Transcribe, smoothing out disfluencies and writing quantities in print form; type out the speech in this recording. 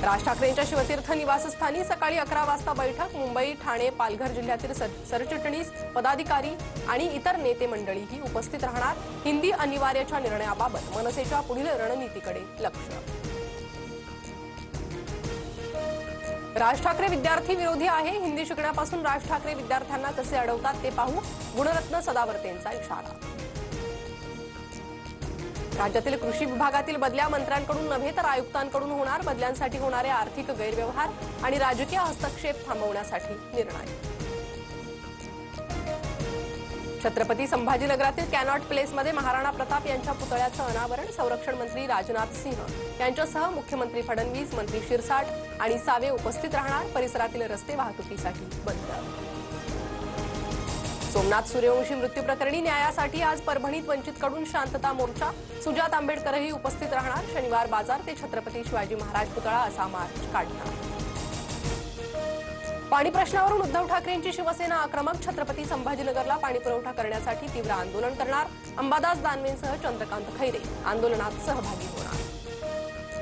राज ठाकरेंच्या शिवतीर्थ निवासस्थानी सकाळी 11 वाजता बैठक। मुंबई, ठाणे, पालघर जिल्ह्यातील सरचिटणीस, पदाधिकारी आणि इतर नेते मंडळीही उपस्थित राहणार। हिंदी अनिवार्यच्या निर्णयाबाबत मनसेच्या पुढील रणनीतीकडे लक्ष। राज ठाकरे विद्यार्थी विरोधी आहे। हिंदी शिकण्यापासून राज ठाकरे विद्यार्थ्यांना कसे अडवतात ते पाहू, गुणरत्न सदावर्तेंचा इशारा। राज्यातील कृषी विभागातील बदल्या मंत्र्यांकडून नव्हे तर आयुक्तांकडून होणार। बदल्यांसाठी होणारे आर्थिक गैरव्यवहार आणि राजकीय हस्तक्षेप थांबवण्यासाठी निर्णय। छत्रपती संभाजीनगरातील कॅनॉट प्लेसमध्ये महाराणा प्रताप यांच्या पुतळ्याचं अनावरण। संरक्षण मंत्री राजनाथ सिंह यांच्यासह मुख्यमंत्री फडणवीस, मंत्री शिरसाट आणि सावे उपस्थित राहणार। परिसरातील रस्ते वाहतुकीसाठी बंद। सोमनाथ सूर्यवंशी मृत्यू प्रकरणी न्यायासाठी आज परभणीत वंचितकडून शांतता मोर्चा। सुजात आंबेडकरही उपस्थित राहणार। शनिवार बाजार ते छत्रपती शिवाजी महाराज पुतळा असा मार्च काढणार। पाणी प्रश्नावरून उद्धव ठाकरेंची शिवसेना आक्रमक। छत्रपती संभाजीनगरला पाणी पुरवठा करण्यासाठी तीव्र आंदोलन करणार। अंबादास दानवेंसह चंद्रकांत खैरे आंदोलनात सहभागी होणार।